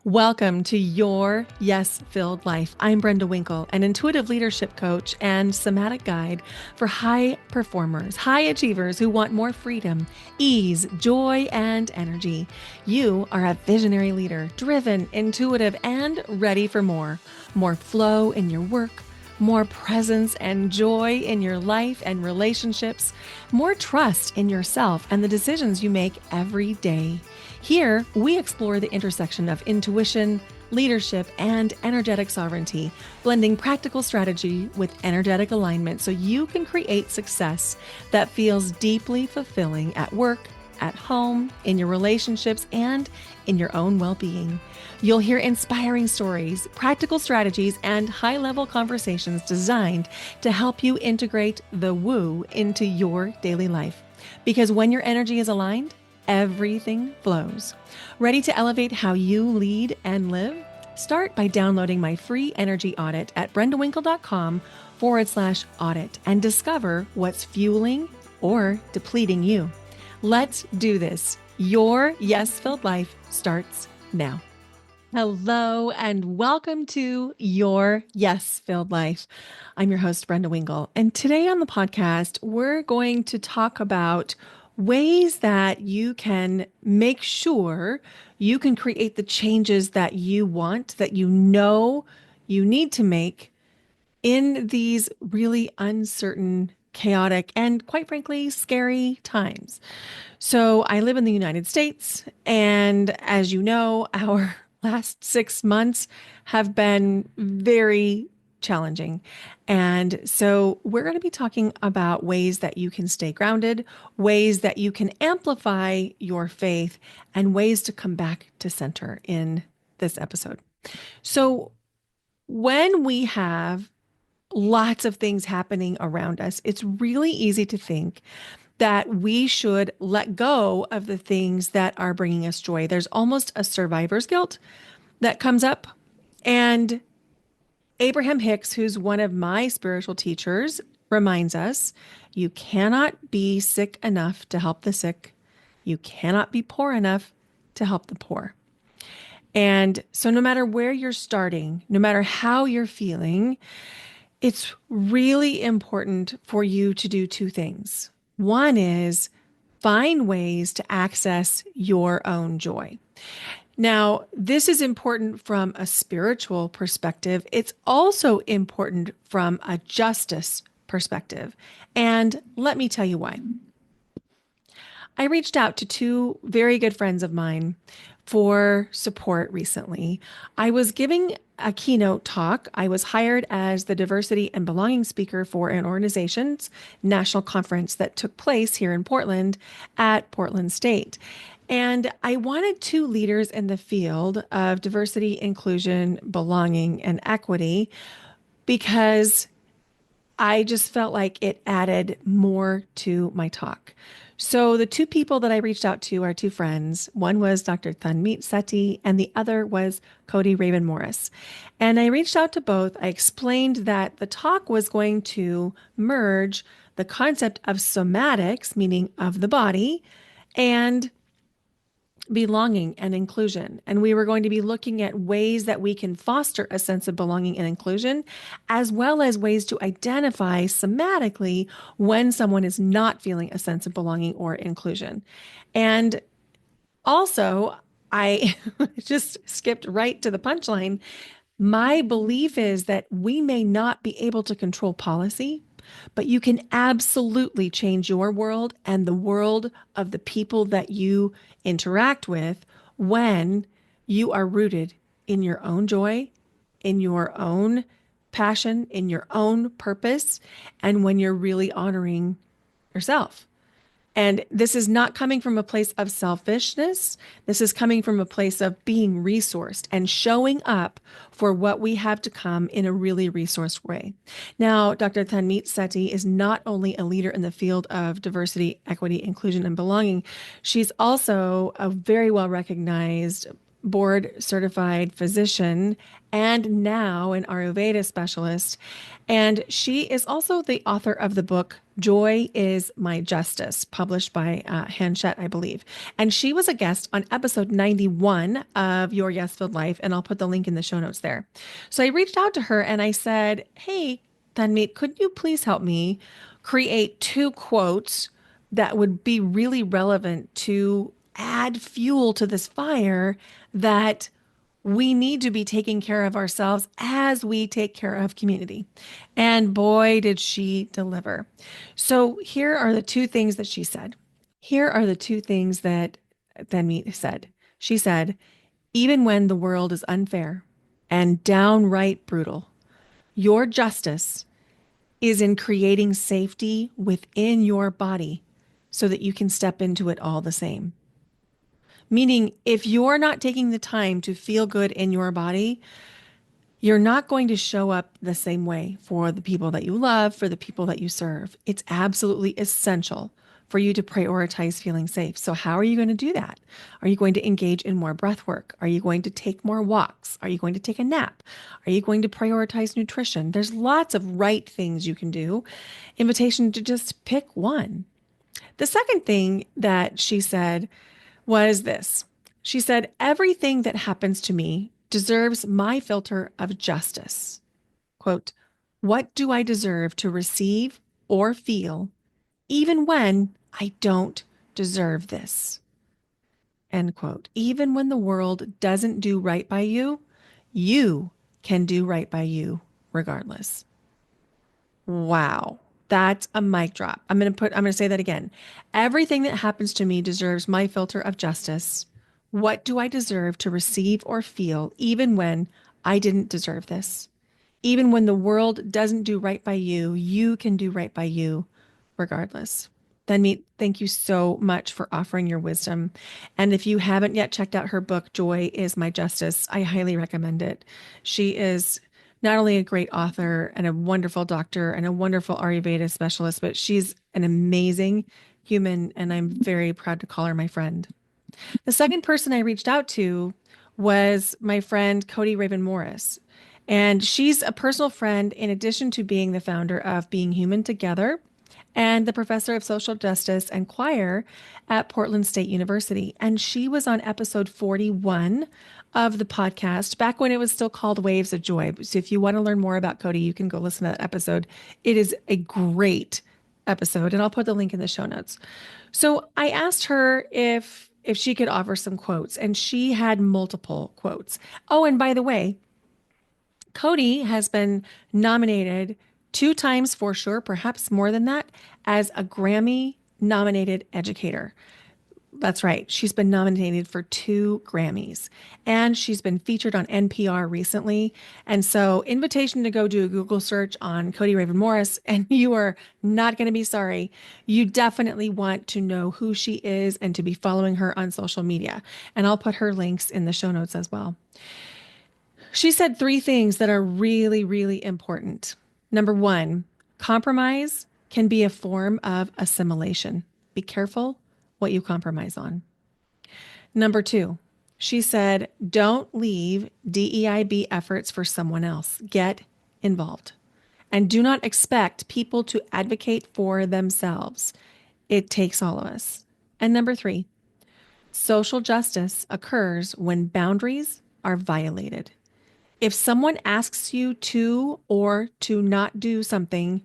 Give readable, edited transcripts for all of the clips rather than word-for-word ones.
Welcome to Your Yes-Filled Life. I'm Brenda Winkle, an intuitive leadership coach and somatic guide for high performers, high achievers who want more freedom, ease, joy, and energy. You are a visionary leader, driven, intuitive, and ready for more. More flow in your work, more presence and joy in your life and relationships, more trust in yourself and the decisions you make every day. Here, we explore the intersection of intuition, leadership, and energetic sovereignty, blending practical strategy with energetic alignment so you can create success that feels deeply fulfilling at work, at home, in your relationships, and in your own well-being. You'll hear inspiring stories, practical strategies, and high-level conversations designed to help you integrate the woo into your daily life. Because when your energy is aligned, everything flows. Ready to elevate how you lead and live? Start by downloading my free energy audit at brendawinkle.com/audit and discover what's fueling or depleting you. Let's do this. Your yes-filled life starts now. Hello and welcome to Your Yes-Filled Life. I'm your host, Brenda Winkle, and today on the podcast, we're going to talk about ways that you can make sure you can create the changes that you want, that you know you need to make in these really uncertain, chaotic, and quite frankly, scary times. So I live in the United States, and as you know, our last 6 months have been very challenging. And so we're going to be talking about ways that you can stay grounded, ways that you can amplify your faith, and ways to come back to center in this episode. So when we have lots of things happening around us, it's really easy to think that we should let go of the things that are bringing us joy. There's almost a survivor's guilt that comes up. And Abraham Hicks, who's one of my spiritual teachers, reminds us you cannot be sick enough to help the sick. You cannot be poor enough to help the poor. And so no matter where you're starting, no matter how you're feeling, it's really important for you to do two things. One is find ways to access your own joy. Now, this is important from a spiritual perspective. It's also important from a justice perspective. And let me tell you why. I reached out to two very good friends of mine for support recently. I was giving a keynote talk. I was hired as the diversity and belonging speaker for an organization's national conference that took place here in Portland at Portland State. And I wanted two leaders in the field of diversity, inclusion, belonging, and equity because I just felt like it added more to my talk. So the two people that I reached out to are two friends. One was Dr. Tanmeet Sethis, and the other was Cody Morris. And I reached out to both. I explained that the talk was going to merge the concept of somatics, meaning of the body, and belonging and inclusion. And we were going to be looking at ways that we can foster a sense of belonging and inclusion, as well as ways to identify somatically when someone is not feeling a sense of belonging or inclusion. And also, I just skipped right to the punchline. My belief is that we may not be able to control policy, but you can absolutely change your world and the world of the people that you interact with when you are rooted in your own joy, in your own passion, in your own purpose, and when you're really honoring yourself. And this is not coming from a place of selfishness. This is coming from a place of being resourced and showing up for what we have to come in a really resourced way. Now, Dr. Tanmeet Sethis is not only a leader in the field of diversity, equity, inclusion, and belonging, she's also a very well recognized board certified physician and now an Ayurveda specialist. And she is also the author of the book Joy is My Justice, published by Hachette, I believe. And she was a guest on episode 91 of Your Yes Filled Life, and I'll put the link in the show notes there. So I reached out to her and I said, hey, Tanmeet, could you please help me create two quotes that would be really relevant to add fuel to this fire that we need to be taking care of ourselves as we take care of community. And boy, did she deliver. So here are the two things that she said. Here are the two things that Tanmeet said. She said, even when the world is unfair and downright brutal, your justice is in creating safety within your body so that you can step into it all the same. Meaning, if you're not taking the time to feel good in your body, you're not going to show up the same way for the people that you love, for the people that you serve. It's absolutely essential for you to prioritize feeling safe. So how are you going to do that? Are you going to engage in more breath work? Are you going to take more walks? Are you going to take a nap? Are you going to prioritize nutrition? There's lots of right things you can do. Invitation to just pick one. The second thing that she said was this. She said, everything that happens to me deserves my filter of justice. Quote, what do I deserve to receive or feel, even when I don't deserve this? End quote. Even when the world doesn't do right by you, you can do right by you regardless. Wow. That's a mic drop. I'm going to say that again. Everything that happens to me deserves my filter of justice. What do I deserve to receive or feel, even when I didn't deserve this? Even when the world doesn't do right by you, you can do right by you regardless. Tanmeet, thank you so much for offering your wisdom. And if you haven't yet checked out her book, Joy is My Justice, I highly recommend it. She is not only a great author and a wonderful doctor and a wonderful Ayurveda specialist, but she's an amazing human, and I'm very proud to call her my friend. The second person I reached out to was my friend Cody Raven Morris. And she's a personal friend in addition to being the founder of Being Human Together and the professor of social justice and choir at Portland State University. And she was on episode 41 of the podcast back when it was still called Waves of Joy. So if you want to learn more about Cody, you can go listen to that episode. It is a great episode, and I'll put the link in the show notes. So I asked her if she could offer some quotes, and she had multiple quotes. Oh, and by the way, Cody has been nominated 2 times for sure, perhaps more than that, as a Grammy nominated educator. That's right. She's been nominated for 2 Grammys, and she's been featured on NPR recently. And so, invitation to go do a Google search on Cody Raven Morris, and you are not going to be sorry. You definitely want to know who she is and to be following her on social media. And I'll put her links in the show notes as well. She said 3 things that are really, really important. Number 1, compromise can be a form of assimilation. Be careful what you compromise on. Number 2, she said, don't leave DEIB efforts for someone else. Get involved. And do not expect people to advocate for themselves. It takes all of us. And number 3, social justice occurs when boundaries are violated. If someone asks you to or to not do something,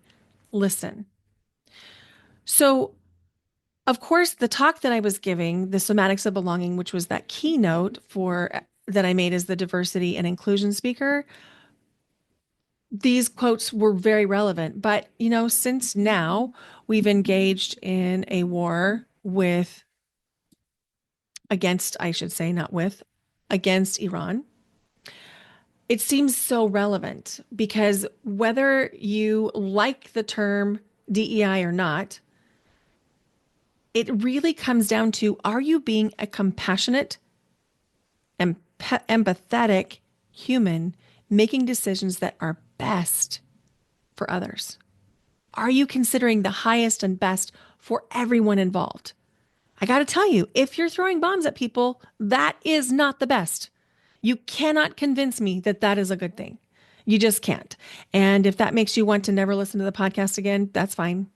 listen. So, of course, the talk that I was giving, the somatics of belonging, which was that keynote for that I made as the diversity and inclusion speaker, these quotes were very relevant. But, since now we've engaged in a war against Iran, it seems so relevant because whether you like the term DEI or not, it really comes down to, are you being a compassionate, empathetic human making decisions that are best for others? Are you considering the highest and best for everyone involved? I got to tell you, if you're throwing bombs at people, that is not the best. You cannot convince me that that is a good thing. You just can't. And if that makes you want to never listen to the podcast again, that's fine.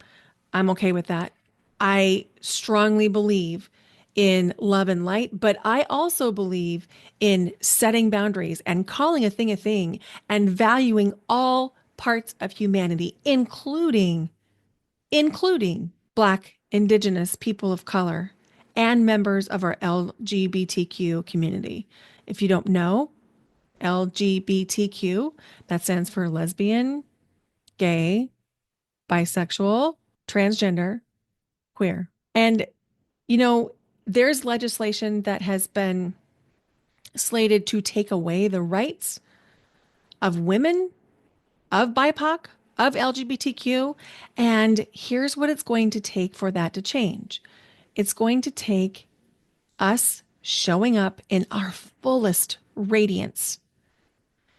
I'm okay with that. I strongly believe in love and light, but I also believe in setting boundaries and calling a thing and valuing all parts of humanity, including Black, Indigenous, people of color, and members of our LGBTQ community. If you don't know, LGBTQ, that stands for lesbian, gay, bisexual, transgender, queer. And, you know, there's legislation that has been slated to take away the rights of women, of BIPOC, of LGBTQ. And here's what it's going to take for that to change. It's going to take us showing up in our fullest radiance.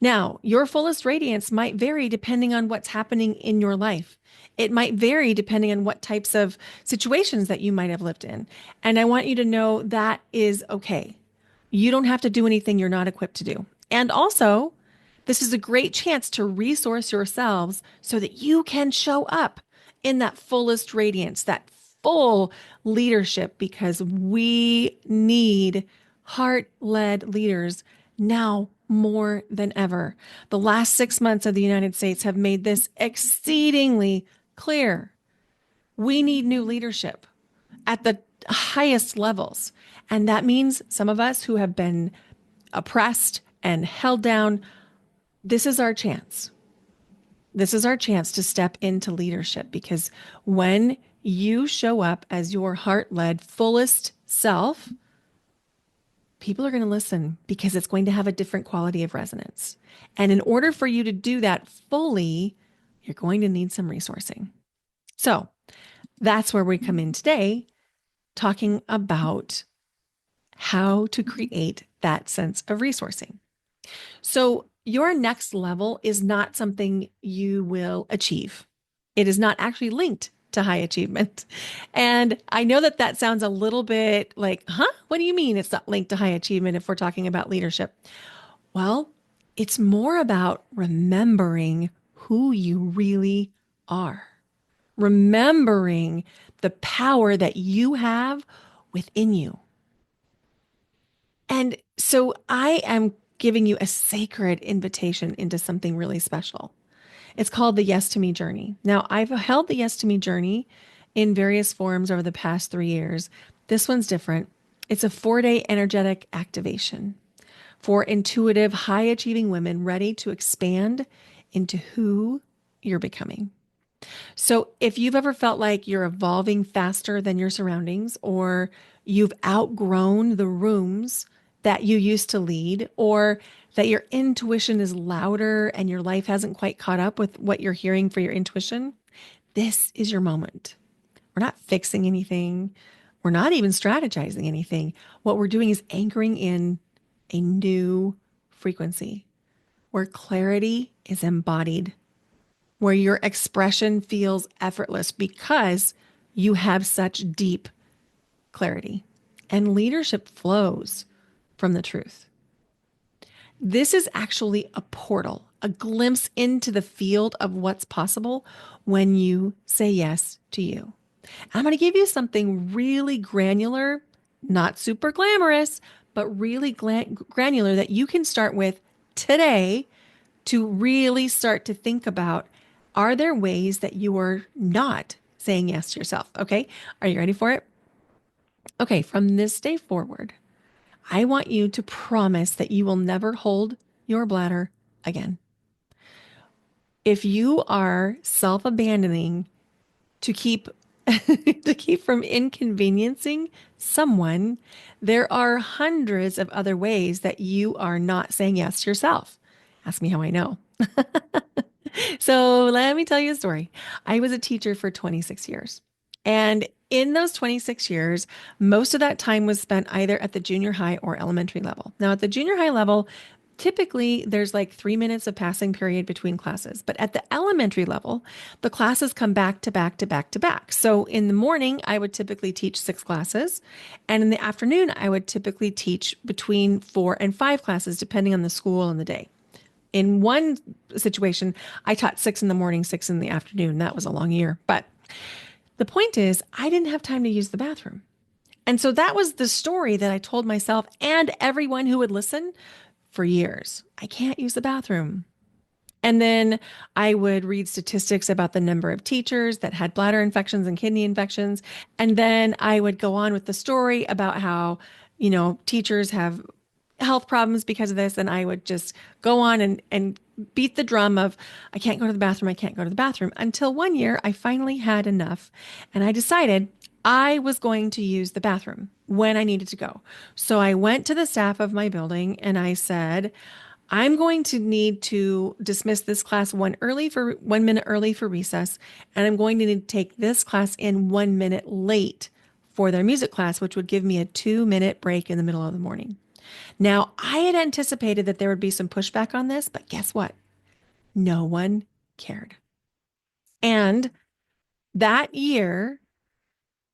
Now, your fullest radiance might vary depending on what's happening in your life. It might vary depending on what types of situations that you might have lived in. And I want you to know that is okay. You don't have to do anything you're not equipped to do. And also, this is a great chance to resource yourselves so that you can show up in that fullest radiance, that full leadership, because we need heart led leaders now more than ever. The last 6 months of the United States have made this exceedingly clear. We need new leadership at the highest levels. And that means some of us who have been oppressed and held down, this is our chance. This is our chance to step into leadership, because when you show up as your heart-led, fullest self, people are going to listen because it's going to have a different quality of resonance. And in order for you to do that fully, you're going to need some resourcing. So that's where we come in today, talking about how to create that sense of resourcing. So your next level is not something you will achieve. It is not actually linked to high achievement. And I know that that sounds a little bit like, huh? What do you mean it's not linked to high achievement if we're talking about leadership? Well, it's more about remembering who you really are, remembering the power that you have within you. And so I am giving you a sacred invitation into something really special. It's called the Yes to Me journey. Now, I've held the Yes to Me journey in various forms over the past 3 years. This one's different. It's a 4-day energetic activation for intuitive, high achieving women ready to expand into who you're becoming. So if you've ever felt like you're evolving faster than your surroundings, or you've outgrown the rooms that you used to lead, or that your intuition is louder and your life hasn't quite caught up with what you're hearing for your intuition, this is your moment. We're not fixing anything. We're not even strategizing anything. What we're doing is anchoring in a new frequency where clarity is embodied, where your expression feels effortless because you have such deep clarity, and leadership flows from the truth. This is actually a portal, a glimpse into the field of what's possible when you say yes to you. I'm going to give you something really granular, not super glamorous, but really granular that you can start with today to really start to think about, are there ways that you are not saying yes to yourself? Okay. Are you ready for it? Okay. From this day forward, I want you to promise that you will never hold your bladder again. If you are self-abandoning to keep to keep from inconveniencing someone, there are hundreds of other ways that you are not saying yes to yourself. Ask me how I know. So let me tell you a story. I was a teacher for 26 years. And in those 26 years, most of that time was spent either at the junior high or elementary level. Now, at the junior high level, Typically, there's like 3 minutes of passing period between classes, but at the elementary level, the classes come back to back to back to back. So in the morning, I would typically teach 6 classes, and in the afternoon, I would typically teach between 4 and 5 classes, depending on the school and the day. In one situation, I taught 6 in the morning, 6 in the afternoon. That was a long year. But the point is, I didn't have time to use the bathroom. And so that was the story that I told myself and everyone who would listen for years. I can't use the bathroom. And then I would read statistics about the number of teachers that had bladder infections and kidney infections. And then I would go on with the story about how, teachers have health problems because of this. And I would just go on and beat the drum of, I can't go to the bathroom. I can't go to the bathroom, until one year I finally had enough. And I decided I was going to use the bathroom when I needed to go. So I went to the staff of my building and I said, I'm going to need to dismiss this class 1 minute early for recess, and I'm going to need to take this class in 1 minute late for their music class, which would give me a 2 minute break in the middle of the morning. Now, I had anticipated that there would be some pushback on this, but guess what? No one cared. And that year,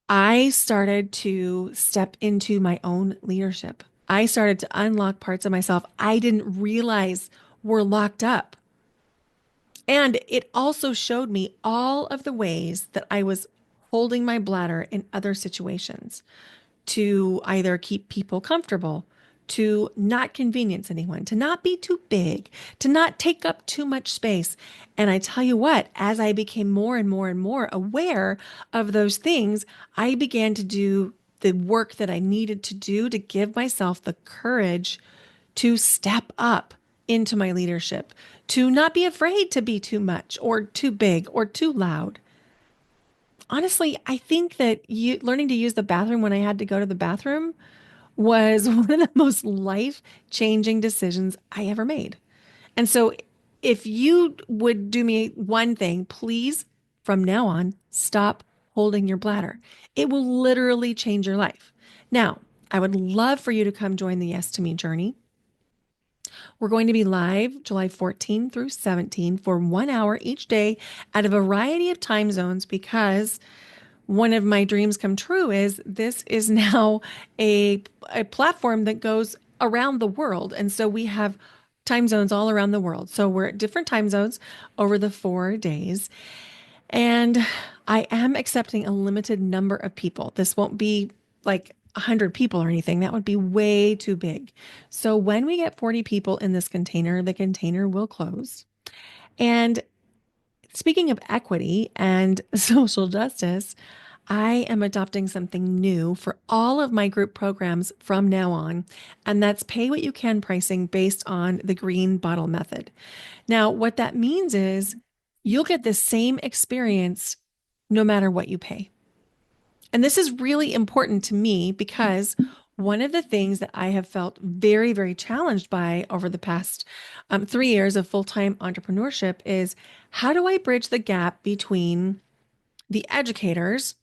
I started to step into my own leadership. I started to unlock parts of myself I didn't realize were locked up. And it also showed me all of the ways that I was holding my bladder in other situations, to either keep people comfortable, to not convenience anyone, to not be too big, to not take up too much space. And I tell you what, as I became more and more and more aware of those things, I began to do the work that I needed to do to give myself the courage to step up into my leadership, to not be afraid to be too much or too big or too loud. Honestly, I think that learning to use the bathroom when I had to go to the bathroom was one of the most life-changing decisions I ever made. And so if you would do me one thing, please, from now on, stop holding your bladder. It will literally change your life. Now, I would love for you to come join the Yes to Me journey. We're going to be live July 14 through 17 for 1 hour each day at a variety of time zones, because one of my dreams come true is this is now a platform that goes around the world. And so we have time zones all around the world. So we're at different time zones over the 4 days. And I am accepting a limited number of people. This won't be like 100 people or anything. That would be way too big. So when we get 40 people in this container, the container will close. And speaking of equity and social justice, I am adopting something new for all of my group programs from now on, and that's pay what you can pricing based on the green bottle method. Now, what that means is you'll get the same experience no matter what you pay. And this is really important to me because one of the things that I have felt very, very challenged by over the past 3 years of full-time entrepreneurship is, how do I bridge the gap between the educators?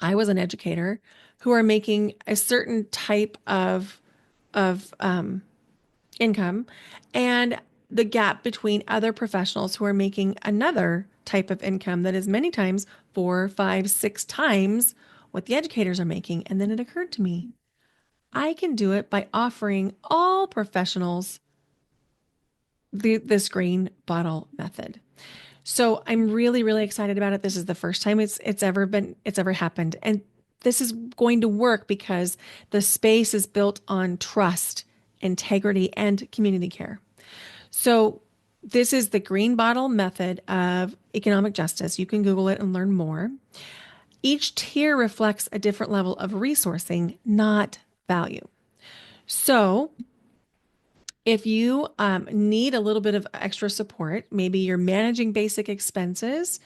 I was an educator who are making a certain type of income, and the gap between other professionals who are making another type of income that is many times 4, 5, 6 times what the educators are making. And then it occurred to me, I can do it by offering all professionals this green bottle method. So I'm really, really excited about it. This is the first time it's ever happened. And this is going to work because the space is built on trust, integrity, and community care. So this is the green bottle method of economic justice. You can Google it and learn more. Each tier reflects a different level of resourcing, not value. So if you need a little bit of extra support, maybe you're managing basic expenses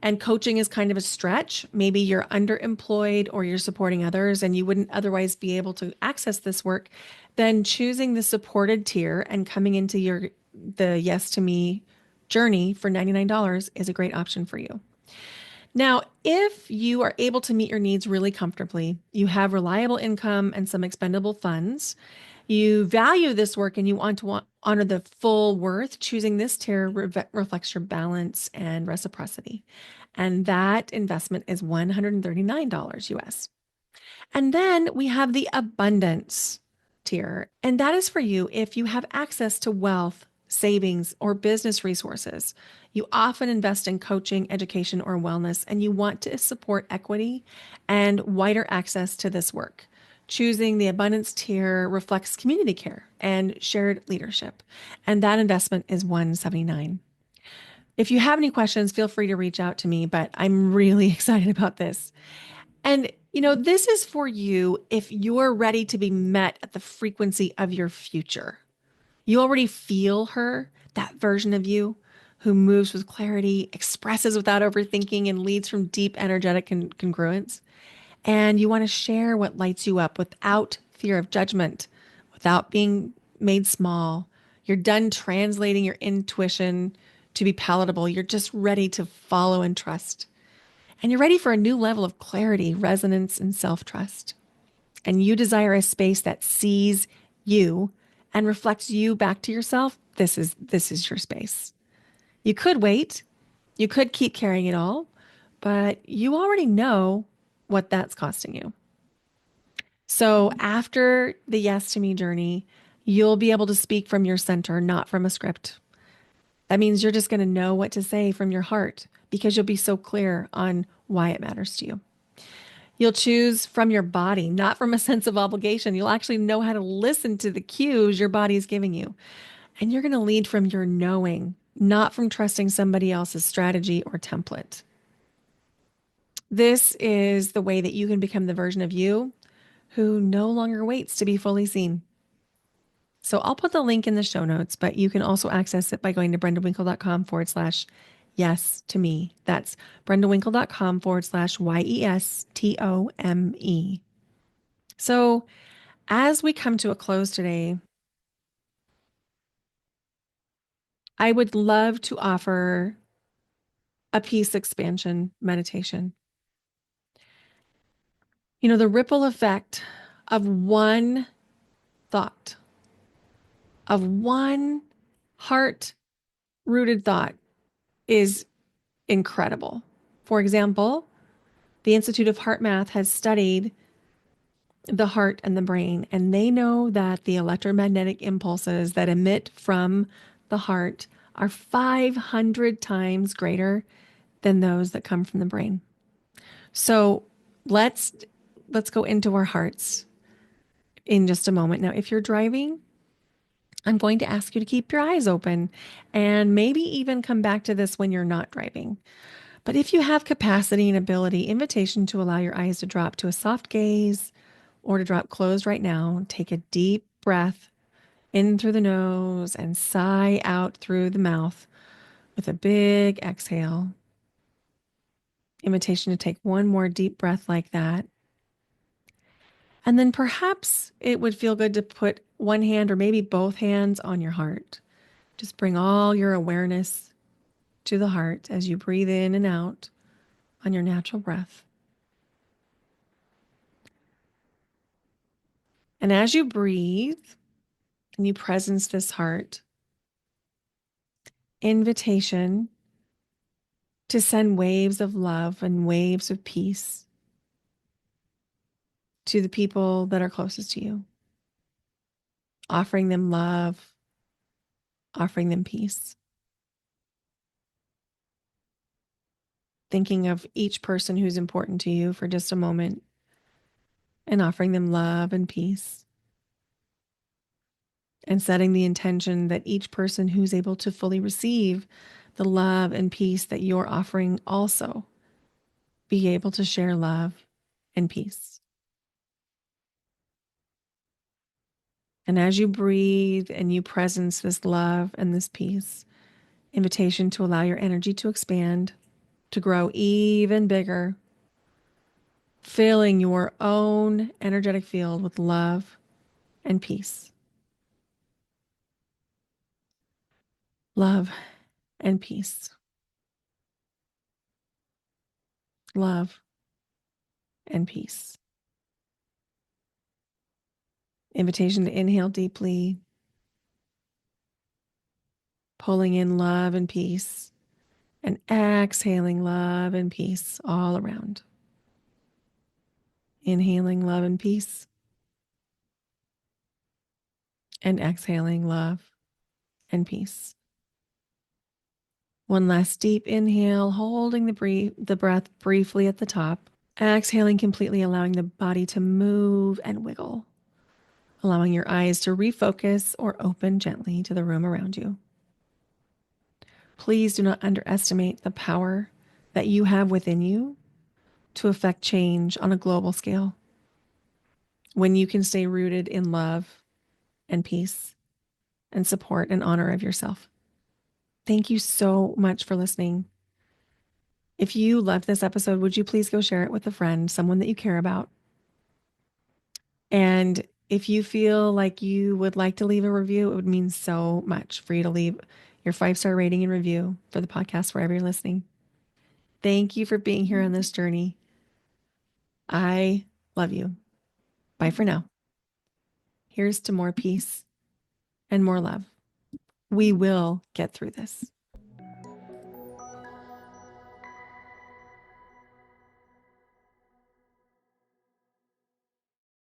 and coaching is kind of a stretch. Maybe you're underemployed or you're supporting others and you wouldn't otherwise be able to access this work, then choosing the supported tier and coming into the Yes to Me journey for $99 is a great option for you. Now, if you are able to meet your needs really comfortably, you have reliable income and some expendable funds, you value this work and you want to honor the full worth, choosing this tier reflects your balance and reciprocity. And that investment is $139 US. And then we have the abundance tier. And that is for you if you have access to wealth, savings, or business resources. You often invest in coaching, education, or wellness, and you want to support equity and wider access to this work. Choosing the abundance tier reflects community care and shared leadership. And that investment is $179. If you have any questions, feel free to reach out to me, but I'm really excited about this. And, this is for you if you're ready to be met at the frequency of your future. You already feel her, that version of you who moves with clarity, expresses without overthinking, and leads from deep energetic congruence. And you want to share what lights you up without fear of judgment, without being made small. You're done translating your intuition to be palatable. You're just ready to follow and trust. And you're ready for a new level of clarity, resonance, and self trust. And you desire a space that sees you and reflects you back to yourself. This is your space. You could wait, you could keep carrying it all, but you already know what that's costing you. So after the yes to me journey, you'll be able to speak from your center, not from a script. That means you're just going to know what to say from your heart because you'll be so clear on why it matters to you. You'll choose from your body, not from a sense of obligation. You'll actually know how to listen to the cues your body is giving you. And you're going to lead from your knowing, not from trusting somebody else's strategy or template. This is the way that you can become the version of you who no longer waits to be fully seen. So I'll put the link in the show notes, but you can also access it by going to brendawinkle.com/yes to me. That's brendawinkle.com/YESTOME. So as we come to a close today, I would love to offer a peace expansion meditation. The ripple effect of one thought, of one heart rooted thought is incredible. For example, the Institute of Heart Math has studied the heart and the brain, and they know that the electromagnetic impulses that emit from the heart are 500 times greater than those that come from the brain. So let's go into our hearts in just a moment. Now, if you're driving, I'm going to ask you to keep your eyes open and maybe even come back to this when you're not driving. But if you have capacity and ability, invitation to allow your eyes to drop to a soft gaze or to drop closed right now. Take a deep breath in through the nose and sigh out through the mouth with a big exhale. Invitation to take one more deep breath like that. And then perhaps it would feel good to put one hand or maybe both hands on your heart. Just bring all your awareness to the heart as you breathe in and out on your natural breath. And as you breathe and you presence this heart, invitation to send waves of love and waves of peace to the people that are closest to you, offering them love, offering them peace. Thinking of each person who's important to you for just a moment and offering them love and peace. And setting the intention that each person who's able to fully receive the love and peace that you're offering also be able to share love and peace. And as you breathe and you presence this love and this peace, invitation to allow your energy to expand, to grow even bigger, filling your own energetic field with love and peace. Love and peace. Love and peace. Invitation to inhale deeply, pulling in love and peace, and exhaling love and peace all around. Inhaling love and peace, and exhaling love and peace. One last deep inhale, holding the breath briefly at the top. Exhaling completely, allowing the body to move and wiggle, allowing your eyes to refocus or open gently to the room around you. Please do not underestimate the power that you have within you to affect change on a global scale. When you can stay rooted in love and peace and support and honor of yourself. Thank you so much for listening. If you loved this episode, would you please go share it with a friend, someone that you care about? And if you feel like you would like to leave a review, it would mean so much for you to leave your 5-star rating and review for the podcast wherever you're listening. Thank you for being here on this journey. I love you. Bye for now. Here's to more peace and more love. We will get through this.